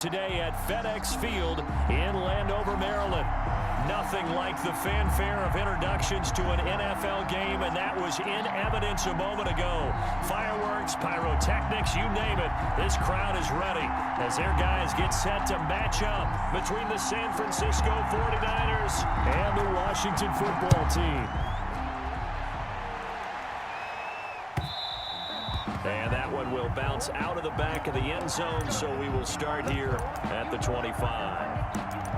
Today at FedEx Field in Landover, Maryland. Nothing like the fanfare of introductions to an NFL game, and that was in evidence a moment ago. Fireworks, pyrotechnics, you name it. This crowd is ready as their guys get set to match up between the San Francisco 49ers and the Washington football team. And that one will bounce out of the back of the end zone, so we will start here at the 25.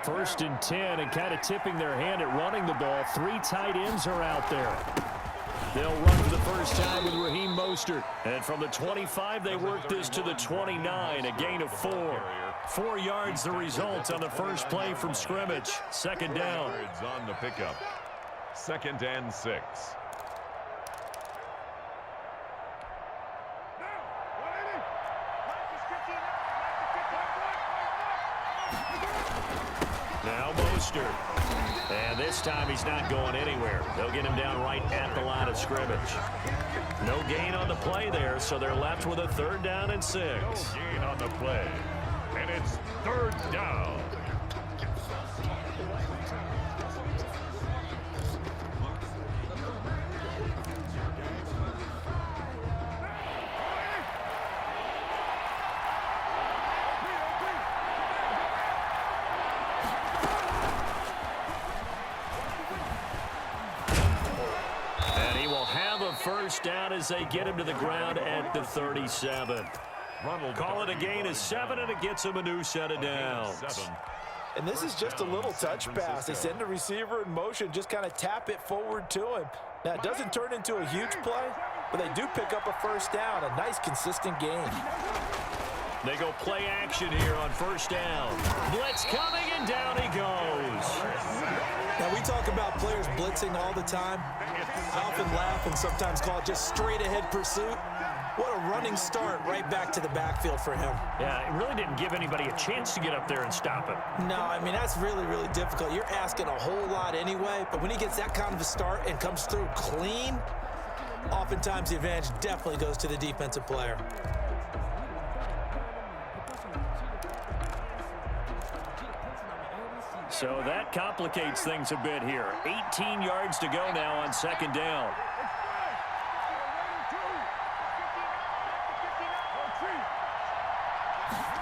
First and 10, and kind of tipping their hand at running the ball. Three tight ends are out there. They'll run for the first time with Raheem Mostert. And from the 25, they work this to the 29, a gain of 4. 4 yards the result on the first play from scrimmage. Second down. On the pickup. 2nd and 6. Now Mostert. And this time he's not going anywhere. They'll get him down right at the line of scrimmage. No gain on the play there, so they're left with a 3rd down and 6. No gain on the play. And it's 3rd down. First down as they get him to the ground at the 37. Call it a gain of 7, and it gets him a new set of downs. And this is just a little touch pass. They send the receiver in motion, just kind of tap it forward to him. Now, it doesn't turn into a huge play, but they do pick up a first down, a nice, consistent gain. They go play action here on first down. Blitz coming, and down he goes. Now, we talk about players blitzing all the time. I often laugh and sometimes call it just straight-ahead pursuit. What a running start right back to the backfield for him. Yeah, it really didn't give anybody a chance to get up there and stop him. No, I mean, that's really, really difficult. You're asking a whole lot anyway, but when he gets that kind of a start and comes through clean, oftentimes the advantage definitely goes to the defensive player. So that complicates things a bit here. 18 yards to go now on 2nd down.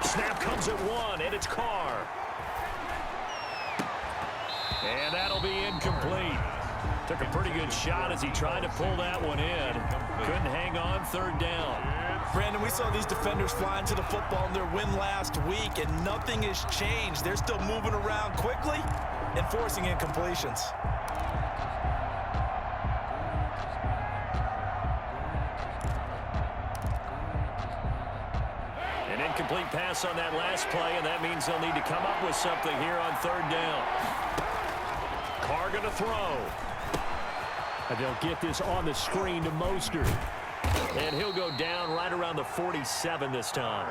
Snap comes at 1, and it's Carr. And that'll be incomplete. Took a pretty good shot as he tried to pull that one in. Couldn't hang on, 3rd down. Brandon, we saw these defenders fly into the football in their win last week, and nothing has changed. They're still moving around quickly and forcing incompletions. An incomplete pass on that last play, and that means they'll need to come up with something here on 3rd down. Carr going to throw. And they'll get this on the screen to Mostert. And he'll go down right around the 47 this time.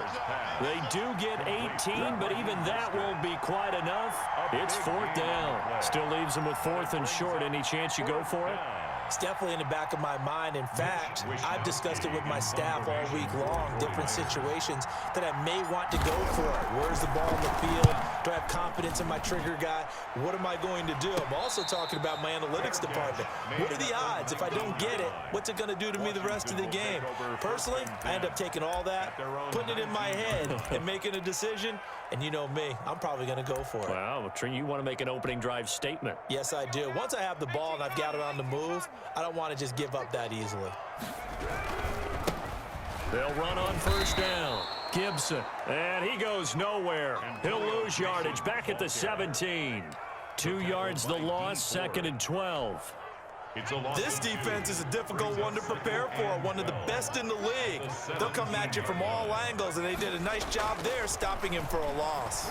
They do get 18, but even that won't be quite enough. It's 4th down. Still leaves them with 4th and short. Any chance you go for it? It's definitely in the back of my mind. In fact, I've discussed it with my staff all week long, different situations that I may want to go for it. Where's the ball in the field? Do I have confidence in my trigger guy? What am I going to do? I'm also talking about my analytics department. What are the odds? If I don't get it, what's it going to do to me the rest of the game? Personally, I end up taking all that, putting it in my head, and making a decision. And you know me, I'm probably going to go for it. Wow, you want to make an opening drive statement. Yes, I do. Once I have the ball and I've got it on the move, I don't want to just give up that easily. They'll run on first down. Gibson, and he goes nowhere. He'll lose yardage back at the 17. 2 yards the loss, 2nd and 12. This defense is a difficult one to prepare for, one of the best in the league. They'll come at you from all angles, and they did a nice job there stopping him for a loss.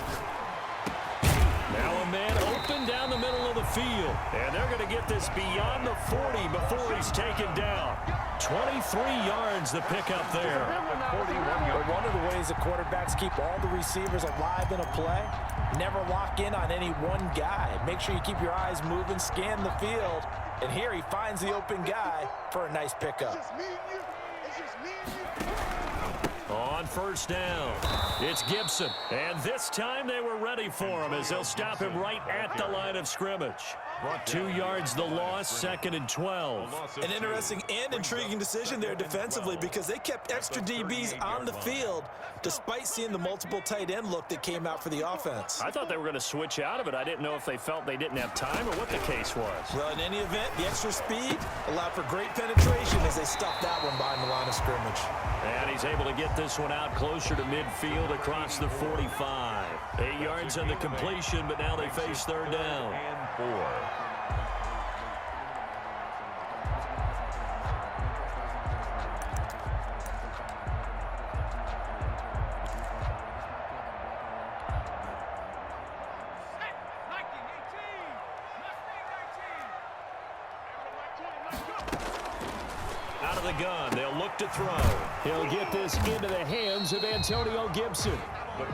Now a man open down the middle of the field. And they're going to get this beyond the 40 before he's taken down. 23 yards the pickup there. 41-yard. One of the ways the quarterbacks keep all the receivers alive in a play, never lock in on any one guy. Make sure you keep your eyes moving, scan the field, and here he finds the open guy for a nice pickup. On first down, it's Gibson. And this time they were ready for him as they'll stop him right at the line of scrimmage. 2 yards the loss, 2nd and 12. An interesting and intriguing decision there defensively because they kept extra DBs on the field despite seeing the multiple tight end look that came out for the offense. I thought they were going to switch out of it. I didn't know if they felt they didn't have time or what the case was. Well, in any event, the extra speed allowed for great penetration as they stuffed that one behind the line of scrimmage. And he's able to get this one out closer to midfield across the 45. 8 yards on the completion, but now they face third down. And 4. Out of the gun, they'll look to throw. He'll get this into the hands of Antonio Gibson.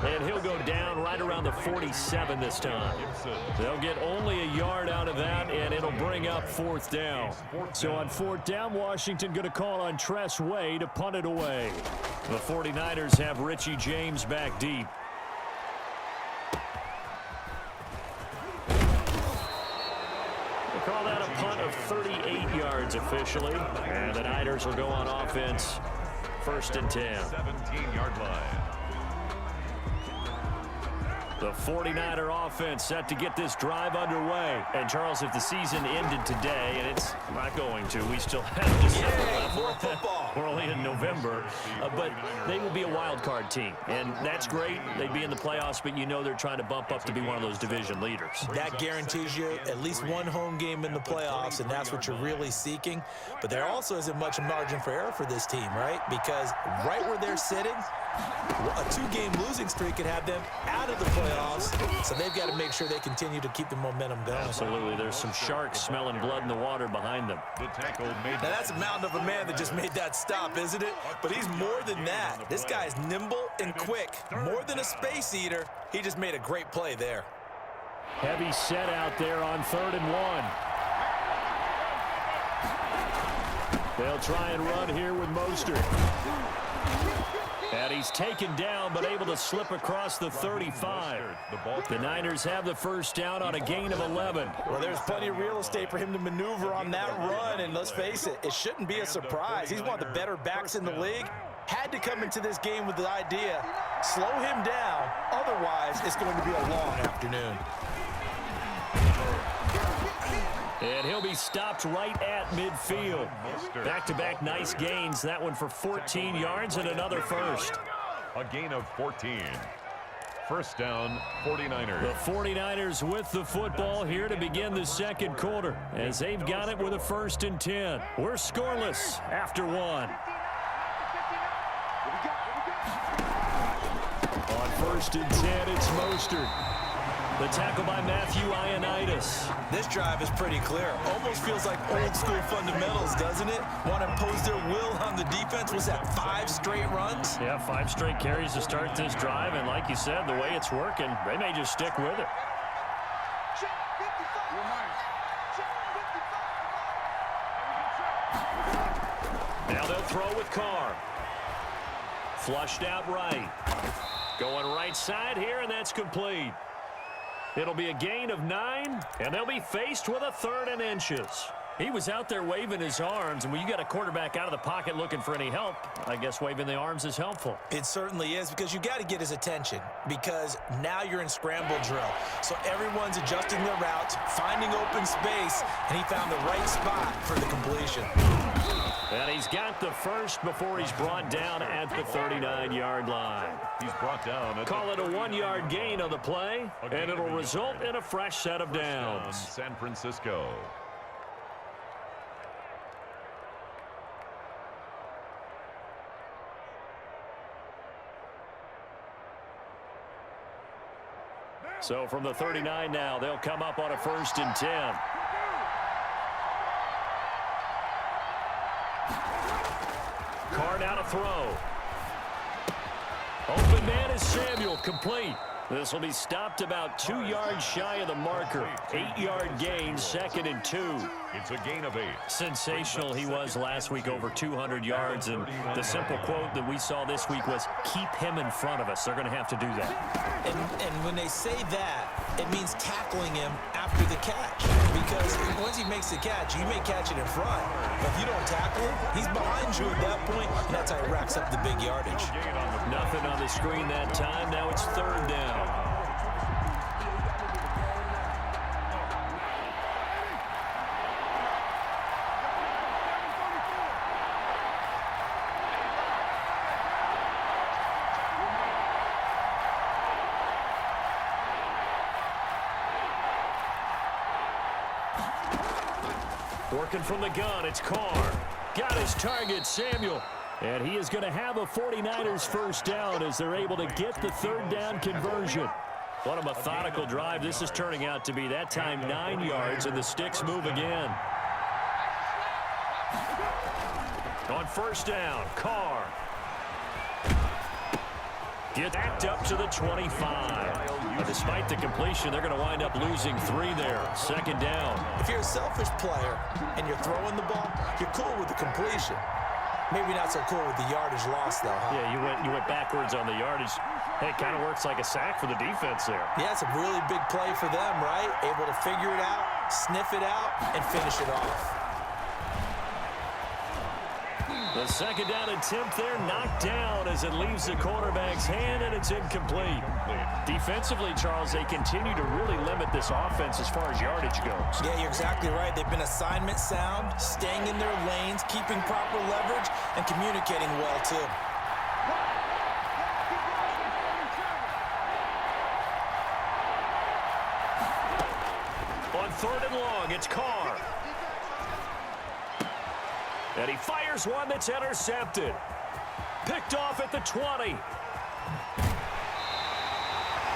And he'll go down right around the 47 this time. They'll get only a yard out of that, and it'll bring up fourth down. So on fourth down, Washington going to call on Tress Way to punt it away. The 49ers have Richie James back deep. Call that a punt of 38 yards officially. And the Niners will go on offense. 1st and 10. 17-yard line. The 49er offense set to get this drive underway. And, Charles, if the season ended today, and it's not going to, we still have December left. More football. We're only in November. But they will be a wild card team. And that's great. They'd be in the playoffs, but you know they're trying to bump up to be one of those division leaders. That guarantees you at least one home game in the playoffs, and that's what you're really seeking. But there also isn't much margin for error for this team, right? Because right where they're sitting, a 2-game losing streak could have them out of the playoffs, so they've got to make sure they continue to keep the momentum going. Absolutely. There's some sharks smelling blood in the water behind them. The tackle made. Now, that's a mountain of a man that just made that stop, isn't it? But he's more than that. This guy's nimble and quick. More than a space eater, he just made a great play there. Heavy set out there on 3rd and 1. They'll try and run here with Mostert. And he's taken down, but able to slip across the 35. The Niners have the first down on a gain of 11. Well, there's plenty of real estate for him to maneuver on that run, and let's face it, it shouldn't be a surprise. He's one of the better backs in the league. Had to come into this game with the idea, slow him down, otherwise it's going to be a long afternoon. And he'll be stopped right at midfield. Back-to-back nice gains. That one for 14 yards and another first. A gain of 14. First down, 49ers. The 49ers with the football here to begin the second quarter as they've got it with a 1st and 10. We're scoreless after 1. On 1st and 10, it's Mostert. The tackle by Matthew Ioannidis. This drive is pretty clear. Almost feels like old school fundamentals, doesn't it? Want to impose their will on the defense. Was that 5 straight runs? Yeah, 5 straight carries to start this drive. And like you said, the way it's working, they may just stick with it. Now they'll throw with Carr. Flushed out right. Going right side here, and that's complete. It'll be a gain of 9, and they'll be faced with a 3rd and inches. He was out there waving his arms, and when you got a quarterback out of the pocket looking for any help, I guess waving the arms is helpful. It certainly is, because you got to get his attention, because now you're in scramble drill. So everyone's adjusting their routes, finding open space, and he found the right spot for the completion. And he's got the first before he's brought down at the 39-yard line. He's brought down. Call it a 1-yard gain on the play, and it'll result in a fresh set of downs. San Francisco. So from the 39 now, they'll come up on a 1st and 10. Carr now to throw. Open man is Samuel, complete. This will be stopped about 2 yards shy of the marker. 8-yard gain, 2nd and 2. It's a gain of 8. Sensational he was last week, over 200 yards. And the simple quote that we saw this week was, keep him in front of us. They're going to have to do that. And when they say that, it means tackling him after the catch. Because once he makes the catch, you may catch it in front. But if you don't tackle him, he's behind you at that point, and that's how he racks up the big yardage. Nothing on the screen that time. Now it's 3rd down. Working from the gun, it's Carr. Got his target, Samuel. And he is going to have a 49ers 1st down as they're able to get the 3rd down conversion. What a methodical drive this is turning out to be. That time 9 yards, and the sticks move again. On 1st down, Carr. Get backed up to the 25. But despite the completion, they're going to wind up losing 3 there. 2nd down. If you're a selfish player and you're throwing the ball, you're cool with the completion. Maybe not so cool with the yardage loss, though, huh? Yeah, you went backwards on the yardage. Hey, it kind of works like a sack for the defense there. Yeah, it's a really big play for them, right? Able to figure it out, sniff it out, and finish it off. The 2nd down attempt there knocked down as it leaves the quarterback's hand, and it's incomplete. Defensively, Charles, they continue to really limit this offense as far as yardage goes. Yeah, you're exactly right. They've been assignment sound, staying in their lanes, keeping proper leverage, and communicating well, too. On 3rd and long, it's Carr. And he fires one that's intercepted. Picked off at the 20.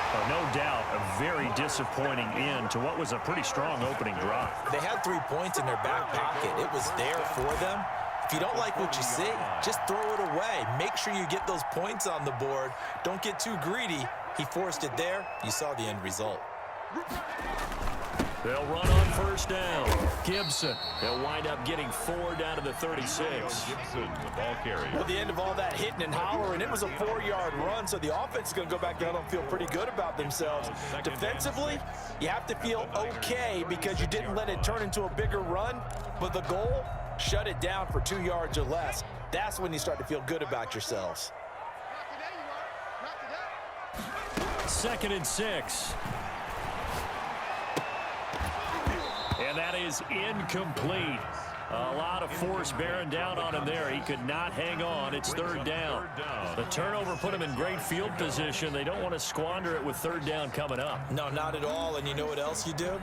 Oh, no doubt, a very disappointing end to what was a pretty strong opening drive. They had 3 points in their back pocket. It was there for them. If you don't like what you see, just throw it away. Make sure you get those points on the board. Don't get too greedy. He forced it there. You saw the end result. They'll run on 1st down. Gibson. They'll wind up getting 4 down to the 36. Gibson, the ball carrier. Well, the end of all that hitting and hollering, it was a 4-yard run, so the offense is going to go back down and feel pretty good about themselves. Defensively, you have to feel okay because you didn't let it turn into a bigger run, but the goal, shut it down for 2 yards or less. That's when you start to feel good about yourselves. 2nd and 6. And that is incomplete. A lot of force bearing down on him there. He could not hang on. It's 3rd down. The turnover put him in great field position. They don't want to squander it with 3rd down coming up. No, not at all. And you know what else you do?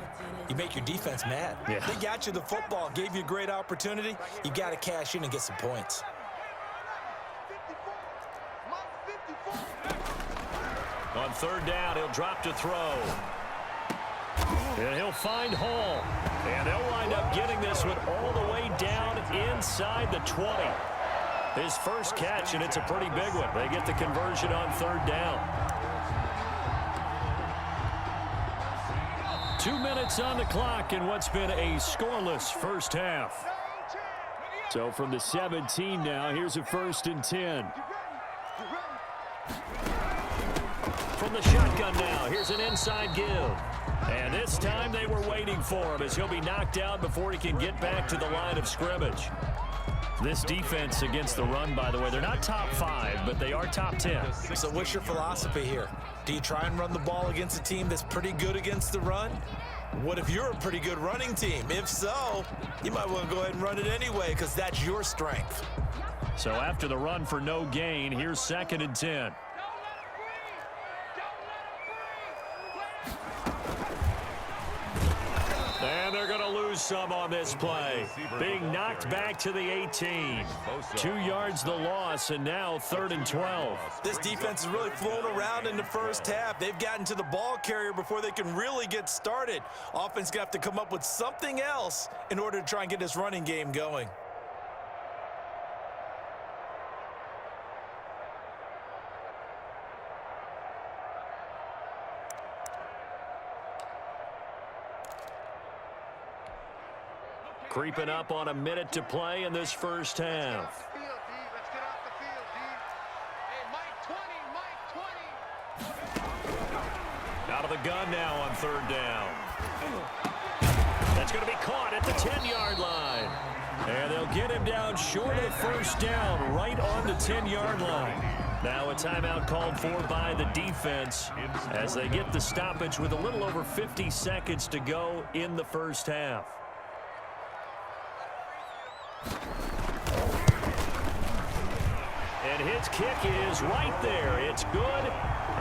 You make your defense mad. Yeah. They got you the football, gave you a great opportunity. You got to cash in and get some points. On 3rd down, he'll drop to throw. And he'll find Hall. And they'll wind up getting this one all the way down inside the 20. His first catch, and it's a pretty big one. They get the conversion on 3rd down. 2 minutes on the clock in what's been a scoreless first half. So from the 17 now, here's a 1st and 10. From the shotgun now, here's an inside give. And this time they were waiting for him as he'll be knocked out before he can get back to the line of scrimmage. This defense against the run, by the way, they're not top 5, but they are top 10. So what's your philosophy here? Do you try and run the ball against a team that's pretty good against the run? What if you're a pretty good running team? If so, you might want to go ahead and run it anyway because that's your strength. So after the run for no gain, here's 2nd and 10. And they're going to lose lose some on this play. Being knocked back to the 18. 2 yards the loss, and now 3rd and 12. This defense has really flown around in the first half. They've gotten to the ball carrier before they can really get started. Offense going to have to come up with something else in order to try and get this running game going. Creeping up on a minute to play in this first half. Out of the gun now on 3rd down. That's going to be caught at the 10-yard line. And they'll get him down short of the first down, right on the 10-yard line. Now a timeout called for by the defense as they get the stoppage with a little over 50 seconds to go in the first half. And his kick is right there. It's good.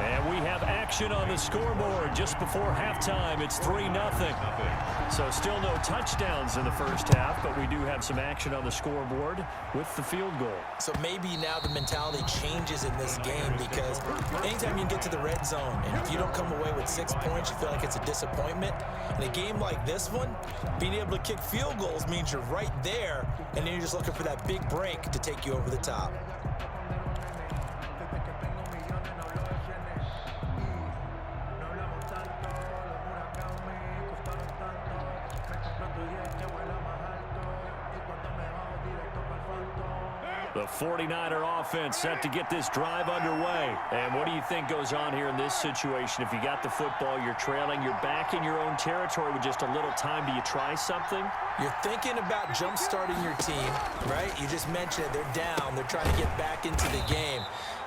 And we have action on the scoreboard just before halftime. It's 3-0. So still no touchdowns in the first half, but we do have some action on the scoreboard with the field goal. So maybe now the mentality changes in this game because anytime you get to the red zone and if you don't come away with 6 points, you feel like it's a disappointment. In a game like this one, being able to kick field goals means you're right there, and then you're just looking for that big break to take you over the top. The 49er offense set to get this drive underway. And what do you think goes on here in this situation? If you got the football, you're trailing, you're back in your own territory with just a little time. Do you try something? You're thinking about jump-starting your team, right? You just mentioned it. They're down. They're trying to get back into the game.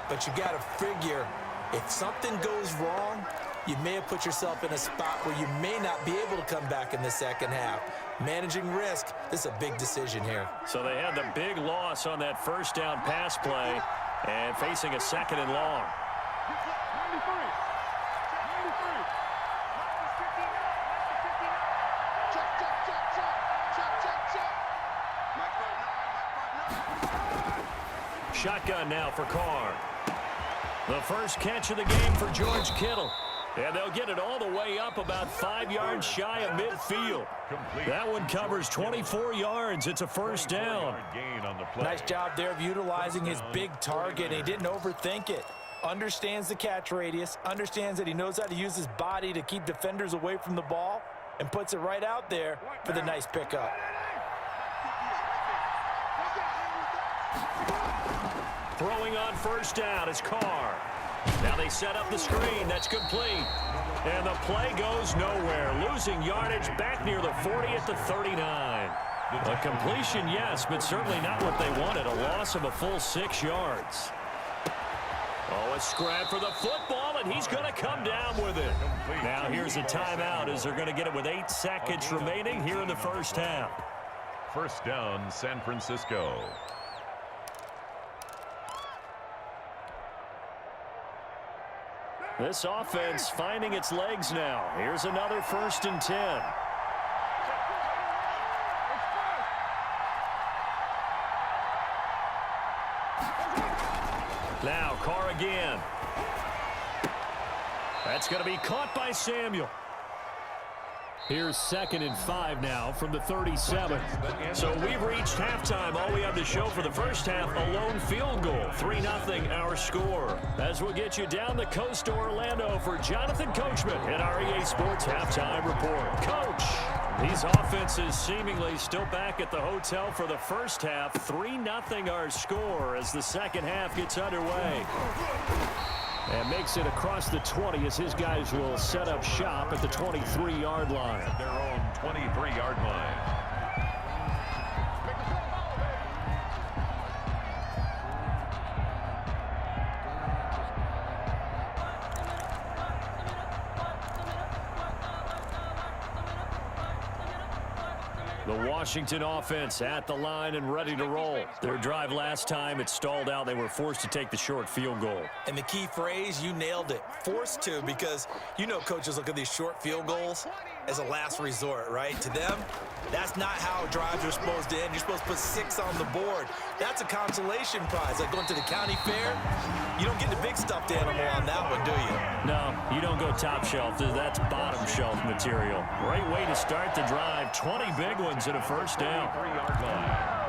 But you got to figure if something goes wrong, you may have put yourself in a spot where you may not be able to come back in the second half. Managing risk, this is a big decision here. So they had the big loss on that first down pass play and facing a 2nd and long. Shotgun now for Carr. The first catch of the game for George Kittle. And they'll get it all the way up about 5 yards shy of midfield. That one covers 24 yards. It's a first down. Nice job there of utilizing his big target. He didn't overthink it. Understands the catch radius. Understands that he knows how to use his body to keep defenders away from the ball. And puts it right out there for the nice pickup. Throwing on first down is Carr. Now they set up the screen. That's complete. And the play goes nowhere. Losing yardage back near the 40 at the 39. A completion, yes, but certainly not what they wanted. A loss of a full 6 yards. Oh, a scrap for the football, and he's going to come down with it. Now here's a timeout as they're going to get it with 8 seconds remaining here in the first half. First down, San Francisco. This offense finding its legs now. Here's another 1st and 10. Now Carr again. That's going to be caught by Samuel. Here's 2nd and 5 now from the 37. So we've reached halftime. All we have to show for the first half, a lone field goal. 3-0 our score. As we'll get you down the coast to Orlando for Jonathan Coachman in our EA Sports Halftime Report. Coach, these offenses seemingly still back at the hotel for the first half. 3-0 our score as the second half gets underway. And makes it across the 20 as his guys will set up shop at the 23-yard line. At their own 23-yard line. The Washington offense at the line and ready to roll. Their drive last time, it stalled out. They were forced to take the short field goal. And the key phrase, you nailed it, forced to, because you know coaches look at these short field goals as a last resort, right? To them, that's not how drives are supposed to end. You're supposed to put 6 on the board. That's a consolation prize. Like going to the county fair, you don't get the big stuffed animal on that one, do you? No, you don't go top shelf. That's bottom shelf material. Great way to start the drive. 20 big ones and a first down. 3-yard line.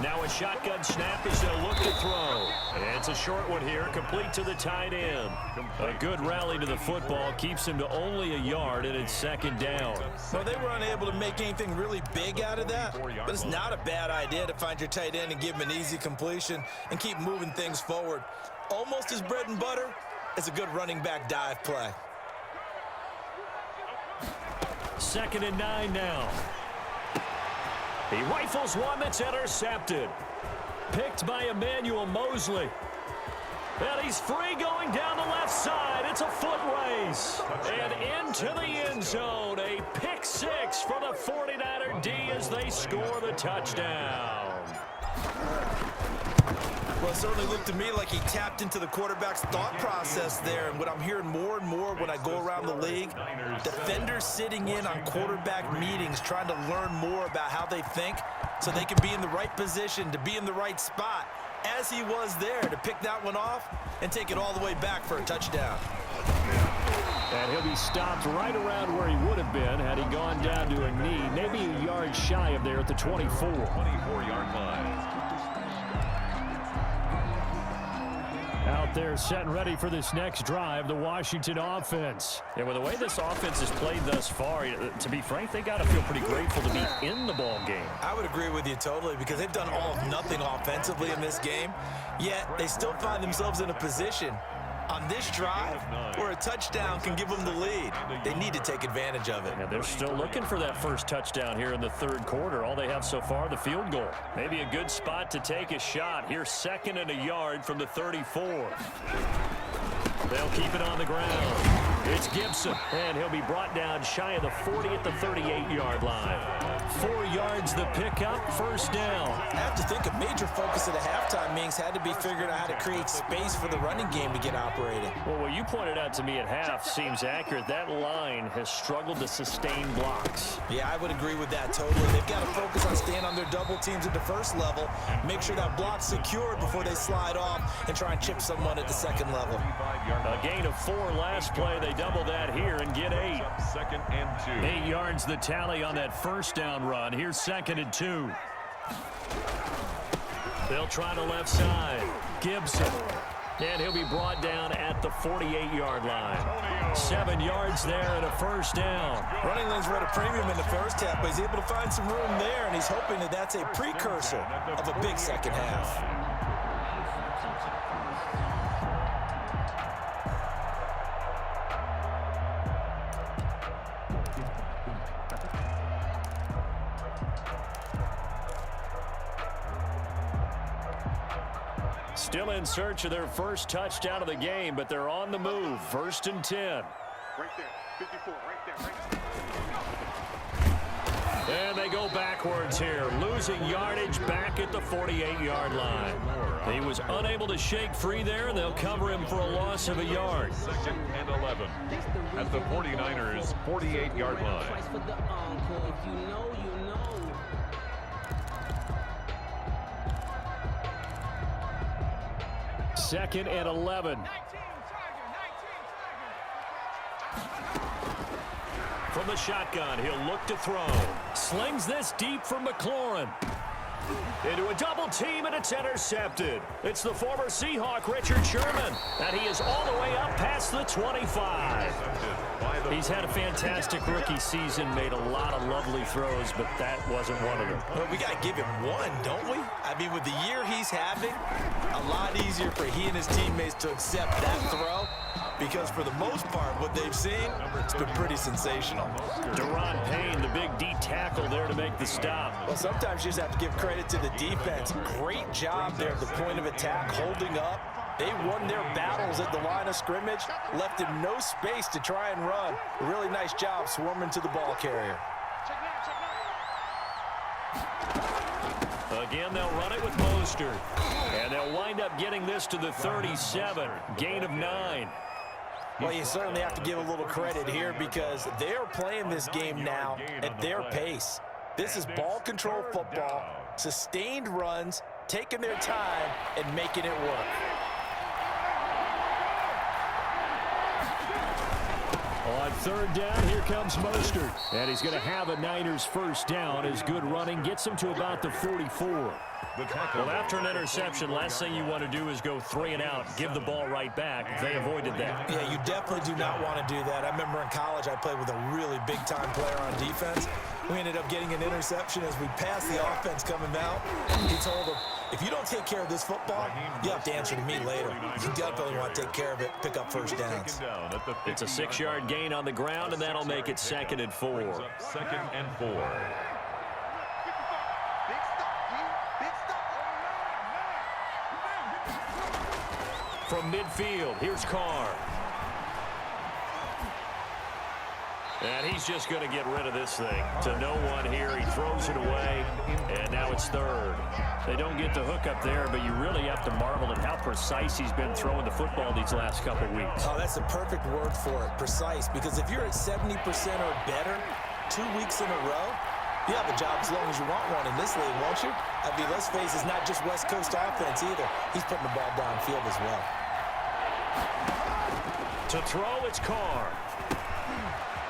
Now a shotgun snap as they'll look to throw. And it's a short one here, complete to the tight end. A good rally to the football keeps him to only a yard, and it's second down. Well, they were unable to make anything really big out of that, but it's not a bad idea to find your tight end and give him an easy completion and keep moving things forward. Almost his bread and butter is a good running back dive play. 2nd and 9 now. He rifles one that's intercepted. Picked by Emmanuel Mosley. And he's free going down the left side. It's a foot race. And into the end zone. A pick 6 for the 49er D as they score the touchdown. Well, it certainly looked to me like he tapped into the quarterback's thought process there. And what I'm hearing more and more when I go around the league, defenders sitting in on quarterback meetings trying to learn more about how they think so they can be in the right position, to be in the right spot, as he was there, to pick that one off and take it all the way back for a touchdown. And he'll be stopped right around where he would have been had he gone down to a knee, maybe a yard shy of there at the 24. 24-yard line. Out there set and ready for this next drive, the Washington offense. And with the way this offense has played thus far, to be frank, they got to feel pretty grateful to be in the ball game. I would agree with you totally, because they've done all of nothing offensively in this game, yet they still find themselves in a position on this drive where a touchdown can give them the lead. They need to take advantage of it. And they're still looking for that first touchdown here in the third quarter. All they have so far, the field goal. Maybe a good spot to take a shot. Here's 2nd and a yard from the 34. They'll keep it on the ground. It's Gibson, and he'll be brought down shy of the 40 at the 38-yard line. 4 yards the pickup, first down. I have to think a major focus of the halftime meetings had to be figuring out how to create space for the running game to get operating. Well, what you pointed out to me at half seems accurate. That line has struggled to sustain blocks. Yeah, I would agree with that totally. They've got to focus on staying on their double teams at the first level, make sure that block's secured before they slide off and try and chip someone at the second level. A gain of 4 last play. They double that here and get 8. 2nd and 2. 8 yards the tally on that first down run. Here's 2nd and 2. They'll try the left side. Gibson. And he'll be brought down at the 48-yard line. 7 yards there and a first down. Running lanes were at a premium in the first half, but he's able to find some room there, and he's hoping that that's a precursor of a big second half. Still in search of their first touchdown of the game, but they're on the move. 1st and 10. Right there, 54, right there. And they go backwards here, losing yardage back at the 48-yard line. He was unable to shake free there, and they'll cover him for a loss of a yard. 2nd and 11 at the 49ers' 48-yard line. 2nd and 11. From the shotgun, he'll look to throw. Slings this deep from McLaurin. Into a double team, and it's intercepted. It's the former Seahawk, Richard Sherman, and he is all the way up past the 25. He's had a fantastic rookie season, made a lot of lovely throws, but that wasn't one of them. Well, we got to give him one, don't we? I mean, with the year he's having, a lot easier for he and his teammates to accept that throw because for the most part, what they've seen, it's been pretty sensational. Deron Payne, the big D tackle there to make the stop. Well, sometimes you just have to give credit to the defense. Great job there at the point of attack, holding up. They won their battles at the line of scrimmage, left him no space to try and run. A really nice job swarming to the ball carrier. Again, they'll run it with Mostert. And they'll wind up getting this to the 37. Gain of 9. Well, you certainly have to give a little credit here because they're playing this game now at their pace. This is ball control football, sustained runs, taking their time, and making it work. On third down, here comes Mostert. And he's going to have a Niners first down. His good running gets him to about the 44. Well, after an interception, last thing you want to do is go 3 and out, give the ball right back. They avoided that. Yeah, you definitely do not want to do that. I remember in college I played with a really big-time player on defense. We ended up getting an interception as we passed the offense coming out. He told him, if you don't take care of this football, you have to answer to me later. You definitely want to take care of it, pick up first downs. It's a 6-yard gain on the ground, and that'll make it 2nd and 4. 2nd and 4. From midfield, here's Carr. And he's just going to get rid of this thing. To no one here. He throws it away, and now it's 3rd. They don't get the hook up there, but you really have to marvel at how precise he's been throwing the football these last couple weeks. Oh, that's the perfect word for it, precise. Because if you're at 70% or better 2 weeks in a row, you have a job as long as you want one in this league, won't you? I mean, let's face it, it's not just West Coast offense either. He's putting the ball downfield as well. To throw, it's Carr.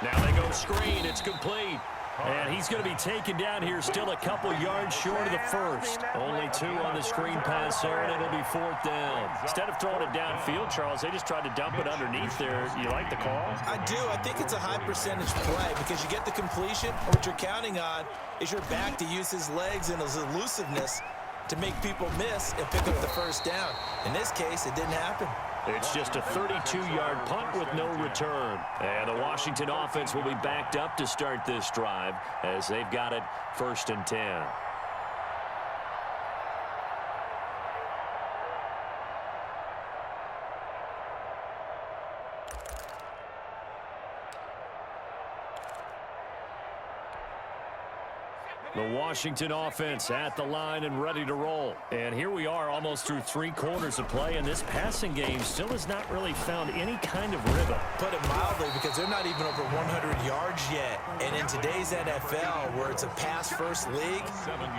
Now they go screen. It's complete. And he's going to be taken down here still a couple yards short of the first. Only 2 on the screen pass there, and it'll be 4th down. Instead of throwing it downfield, Charles, they just tried to dump it underneath there. You like the call? I do. I think it's a high percentage play because you get the completion, and what you're counting on is your back to use his legs and his elusiveness to make people miss and pick up the first down. In this case, it didn't happen. It's just a 32-yard punt with no return. And the Washington offense will be backed up to start this drive as they've got it 1st and 10. The Washington offense at the line and ready to roll. And here we are almost through 3 quarters of play, and this passing game still has not really found any kind of rhythm. Put it mildly, because they're not even over 100 yards yet. And in today's NFL, where it's a pass-first league,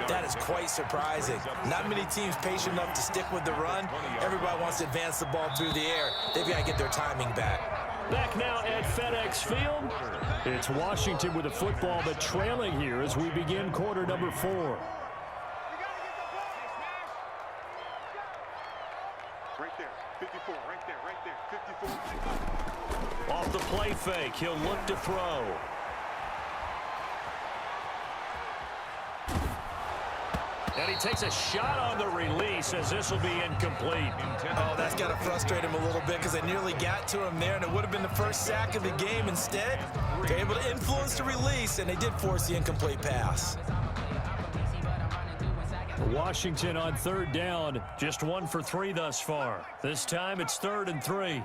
that is quite surprising. Not many teams patient enough to stick with the run. Everybody wants to advance the ball through the air. They've got to get their timing back. Back now at FedEx Field. It's Washington with the football, but trailing here as we begin quarter number 4. Right there, 54, right there, 54. Off the play fake, he'll look to throw. And he takes a shot on the release as this will be incomplete. Oh, that's got to frustrate him a little bit because they nearly got to him there, and it would have been the first sack of the game. Instead, they're able to influence the release, and they did force the incomplete pass. Washington on 3rd down, just 1 for 3 thus far. This time it's 3rd and 3.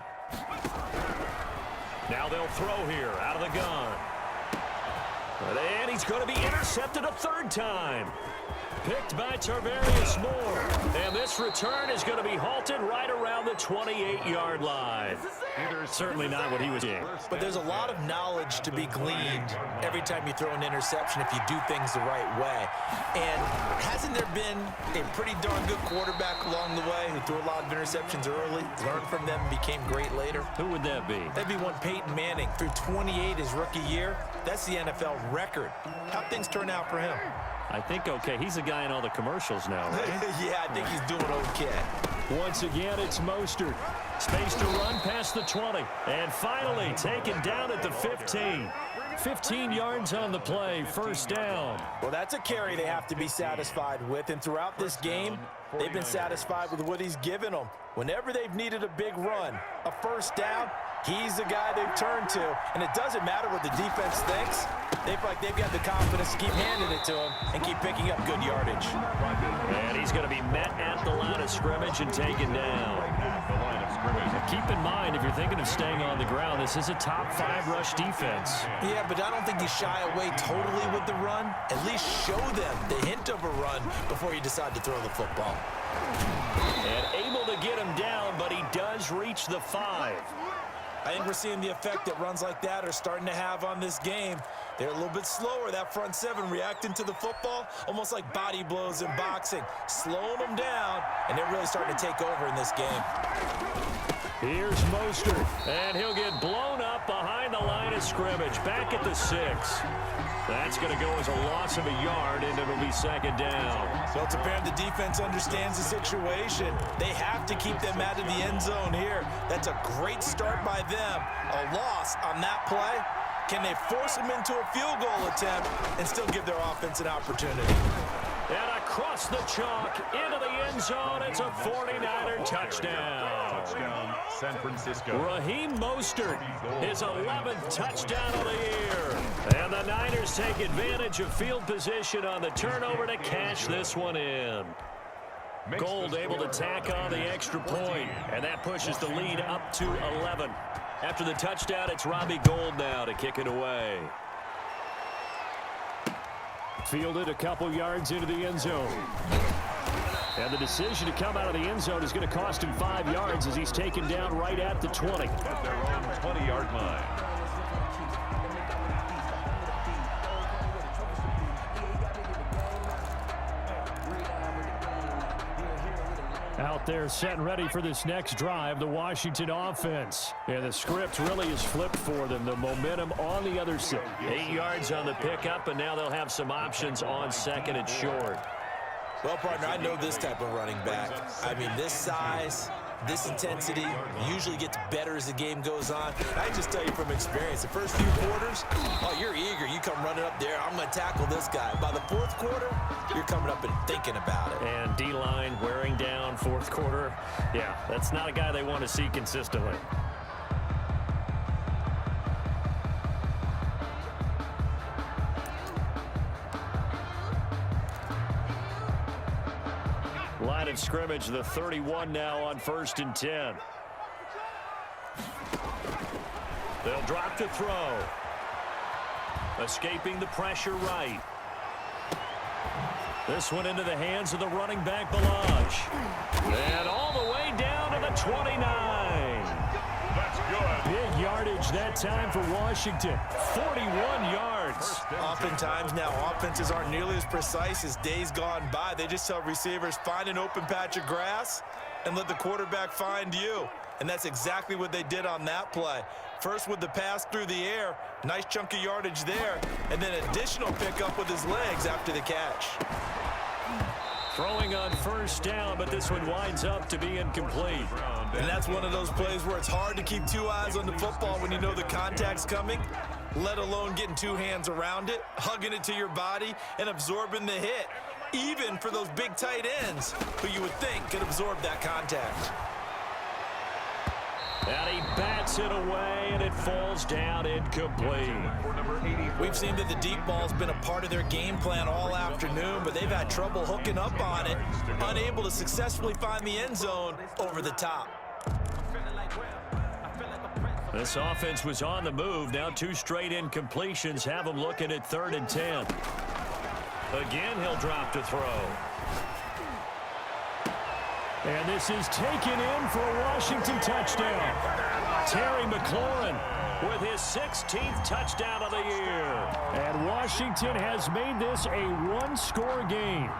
Now they'll throw here out of the gun. And he's going to be intercepted a 3rd time. Picked by Tarvarius Moore. And this return is going to be halted right around the 28-yard line. Certainly not what he was doing. But there's a lot of knowledge to be gleaned every time you throw an interception if you do things the right way. And hasn't there been a pretty darn good quarterback along the way who threw a lot of interceptions early, learned from them, and became great later? Who would that be? That'd be one Peyton Manning. Threw 28 his rookie year. That's the NFL record. How'd things turn out for him? I think okay. He's a guy in all the commercials now, right? Yeah, I think he's doing okay. Once again, it's Mostert. Space to run past the 20. And finally taken down at the 15. 15 yards on the play, first down. Well, that's a carry they have to be satisfied with, and throughout this game, they've been satisfied with what he's given them. Whenever they've needed a big run, a first down, he's the guy they've turned to. And it doesn't matter what the defense thinks. They feel like they've got the confidence to keep handing it to him and keep picking up good yardage. And he's going to be met at the line of scrimmage and taken down. Keep in mind, if you're thinking of staying on the ground, this is a top 5 rush defense. Yeah, but I don't think you shy away totally with the run. At least show them the hint of a run before you decide to throw the football. And able to get him down, but he does reach the 5. I think we're seeing the effect that runs like that are starting to have on this game. They're a little bit slower, that front 7, reacting to the football, almost like body blows in boxing, slowing them down, and they're really starting to take over in this game. Here's Mostert, and he'll get blown up behind the line of scrimmage, back at the 6. That's going to go as a loss of a yard, and it'll be second down. So it's apparent the defense understands the situation. They have to keep them out of the end zone here. That's a great start by them. A loss on that play. Can they force them into a field goal attempt and still give their offense an opportunity? And across the chalk, into the end zone, it's a 49er touchdown. Touchdown, San Francisco. Raheem Mostert, his 11th touchdown of the year. And the Niners take advantage of field position on the turnover to cash this one in. Gold able to tack on the extra point, and that pushes the lead up to 11. After the touchdown, it's Robbie Gould now to kick it away. Fielded a couple yards into the end zone. And the decision to come out of the end zone is going to cost him 5 yards as he's taken down right at the 20. At their own 20-yard line. Out there set and ready for this next drive, the Washington offense. And the script really is flipped for them. The momentum on the other side. 8 yards on the pickup, and now they'll have some options on second and short. Well, partner, I know this type of running back. I mean, this size, this intensity usually gets better as the game goes on. I just tell you from experience, the first few quarters, oh, you're eager. You come running up there, I'm going to tackle this guy. By the fourth quarter, you're coming up and thinking about it. And D-line wearing down fourth quarter. Yeah, that's not a guy they want to see consistently. Line of scrimmage, the 31 now on 1st and 10. They'll drop to throw. Escaping the pressure right. This one into the hands of the running back, Balaj. And all the way down to the 29. That's good. Big yardage that time for Washington. 41 yards. Oftentimes now offenses aren't nearly as precise as days gone by. They just tell receivers, find an open patch of grass and let the quarterback find you. And that's exactly what they did on that play. First with the pass through the air, nice chunk of yardage there, and then additional pickup with his legs after the catch. Throwing on first down, but this one winds up to be incomplete. And that's one of those plays where it's hard to keep 2 eyes on the football when you know the contact's coming, let alone getting 2 hands around it, hugging it to your body, and absorbing the hit, even for those big tight ends who you would think could absorb that contact. And he bats it away, and it falls down incomplete. We've seen that the deep ball's been a part of their game plan all afternoon, but they've had trouble hooking up on it, unable to successfully find the end zone over the top. This offense was on the move. Now 2 straight incompletions have them looking at 3rd and 10. Again, he'll drop to throw. And this is taken in for a Washington touchdown. Terry McLaurin with his 16th touchdown of the year. And Washington has made this a 1-score game.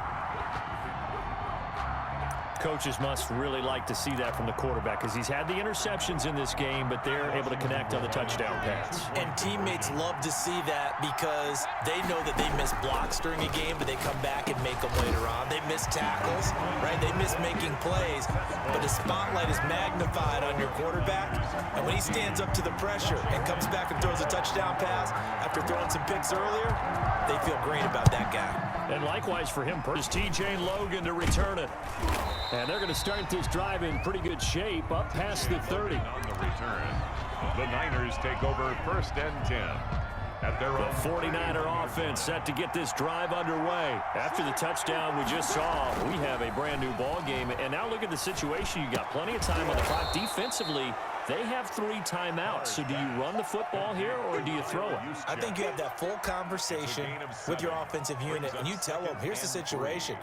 Coaches must really like to see that from the quarterback because he's had the interceptions in this game, but they're able to connect on the touchdown pass. And teammates love to see that because they know that they miss blocks during a game, but they come back and make them later on. They miss tackles, right? They miss making plays, but the spotlight is magnified on your quarterback, and when he stands up to the pressure and comes back and throws a touchdown pass after throwing some picks earlier, they feel great about that guy. And likewise for him, is T.J. Logan to return it. And they're going to start this drive in pretty good shape, up past the 30. On the return, the Niners take over 1st and 10. At their own 49er offense set to get this drive underway. After the touchdown we just saw, we have a brand new ball game. And now look at the situation. You got plenty of time on the clock. Defensively, they have 3 timeouts. So do you run the football here or do you throw it? I think you have that full conversation with your offensive unit, and you tell them, here's the situation.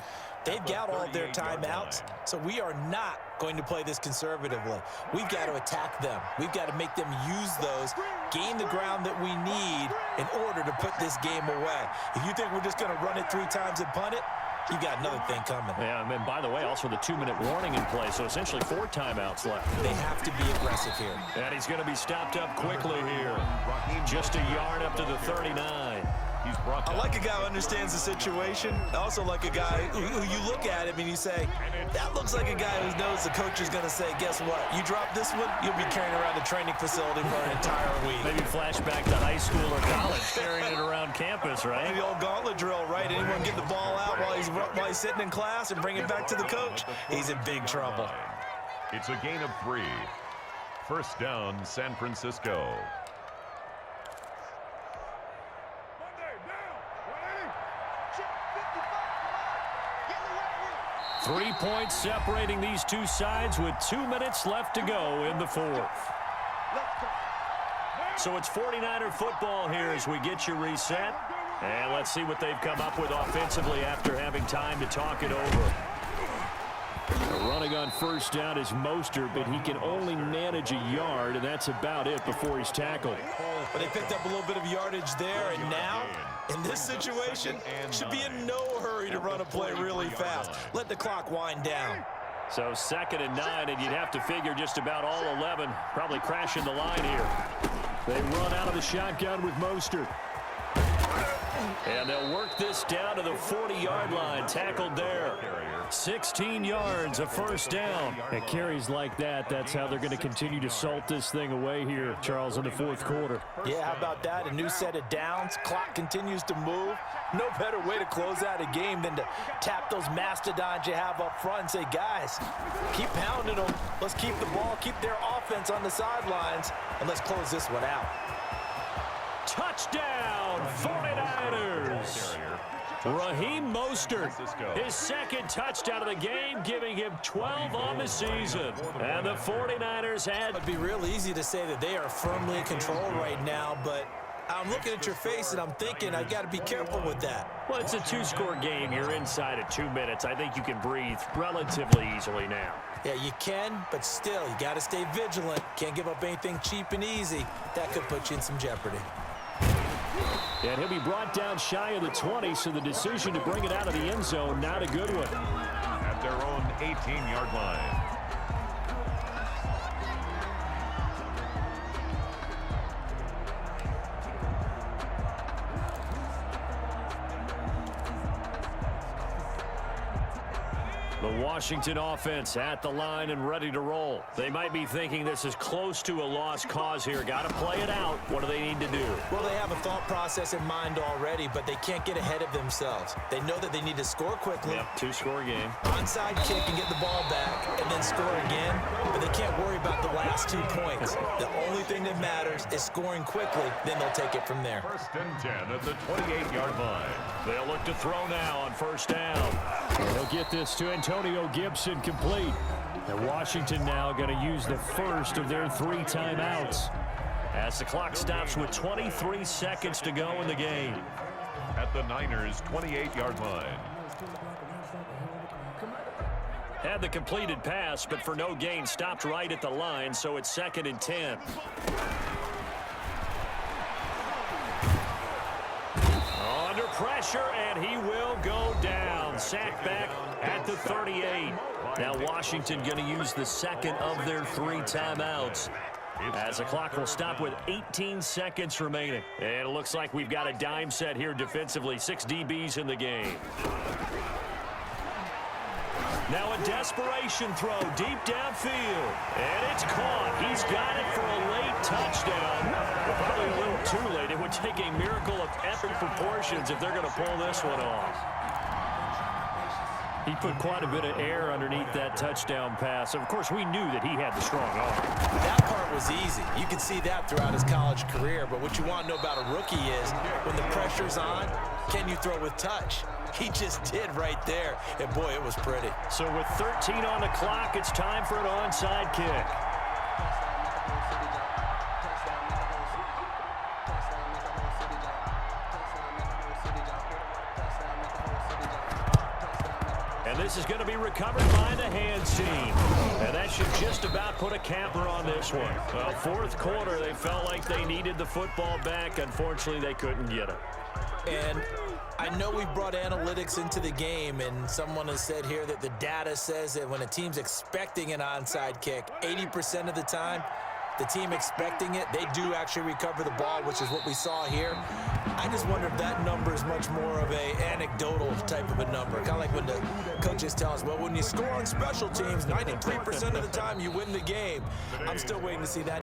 They've got all their timeouts, so we are not going to play this conservatively. We've got to attack them. We've got to make them use those, gain the ground that we need in order to put this game away. If you think we're just going to run it 3 times and punt it, you got another thing coming. Yeah, and by the way, also the 2-minute warning in play, so essentially 4 timeouts left. They have to be aggressive here. And he's going to be stopped up quickly here. Just a yard up to the 39. I like a guy who understands the situation. I also like a guy who you look at him and you say, that looks like a guy who knows the coach is going to say, guess what? You drop this one, you'll be carrying around the training facility for an entire week. Maybe flashback to high school or college, carrying it around campus, right? The old gauntlet drill, right? Anyone get the ball out while he's sitting in class and bring it back to the coach? He's in big trouble. It's a gain of 3. 1st down, San Francisco. 3 points separating these two sides with 2 minutes left to go in the 4th. So it's 49er football here as we get you reset. And let's see what they've come up with offensively after having time to talk it over. Running on 1st down is Mostert, but he can only manage a yard, and that's about it before he's tackled. But they picked up a little bit of yardage there, and now, in this situation, should be in no hurry to run a play really fast. Let the clock wind down. So 2nd and 9, and you'd have to figure just about all 11 probably crashing the line here. They run out of the shotgun with Mostert. And they'll work this down to the 40-yard line, tackled there. 16 yards, a 1st down. At carries like that, that's how they're going to continue to salt this thing away here, Charles, in the 4th quarter. Yeah, how about that? A new set of downs. Clock continues to move. No better way to close out a game than to tap those mastodons you have up front and say, guys, keep pounding them. Let's keep the ball, keep their offense on the sidelines, and let's close this one out. Touchdown, 49ers. Raheem Mostert, his 2nd touchdown of the game, giving him 12 on the season. And the 49ers had... It'd be real easy to say that they are firmly in control right now, but I'm looking at your face and I'm thinking I got to be careful with that. Well, it's a 2-score game. You're inside of 2 minutes. I think you can breathe relatively easily now. Yeah, you can, but still, you got to stay vigilant. Can't give up anything cheap and easy. That could put you in some jeopardy. And he'll be brought down shy of the 20, so the decision to bring it out of the end zone, not a good one. At their own 18-yard line. The Washington offense at the line and ready to roll. They might be thinking this is close to a lost cause here. Got to play it out. What do they need to do? Well, they have a thought process in mind already, but they can't get ahead of themselves. They know that they need to score quickly. Yep, 2-score game. Onside kick and get the ball back and then score again, but they can't worry about the last 2 points. The only thing that matters is scoring quickly, then they'll take it from there. 1st and 10 at the 28-yard line. They'll look to throw now on 1st down. And they'll get this to Antonio Gibson complete. And Washington now going to use the 1st of their 3 timeouts as the clock stops with 23 seconds to go in the game. At the Niners' 28-yard line. Had the completed pass, but for no gain, stopped right at the line, so it's 2nd and 10. Under pressure, and he will go down. Sacked back at the 38. Now Washington going to use the second of their 3 timeouts, as the clock will stop with 18 seconds remaining. And it looks like we've got a dime set here defensively. 6 DBs in the game. Now a desperation throw deep downfield. And it's caught. He's got it for a late touchdown. Probably a little too late. It would take a miracle of epic proportions if they're going to pull this one off. He put quite a bit of air underneath that touchdown pass. Of course, we knew that he had the strong arm. That part was easy. You can see that throughout his college career. But what you want to know about a rookie is when the pressure's on, can you throw with touch? He just did right there. And, boy, it was pretty. So with 13 on the clock, it's time for an onside kick. And this is going to be recovered by the hands team. And that should just about put a capper on this one. Well, fourth quarter, they felt like they needed the football back. Unfortunately, they couldn't get it. And I know we brought analytics into the game, and someone has said here that the data says that when a team's expecting an onside kick, 80% of the time, the team expecting it, they do actually recover the ball, which is what we saw here. I just wonder if that number is much more of a anecdotal type of a number. Kind of like when the coaches tell us, well, when you score on special teams, 93% of the time you win the game. I'm still waiting to see that.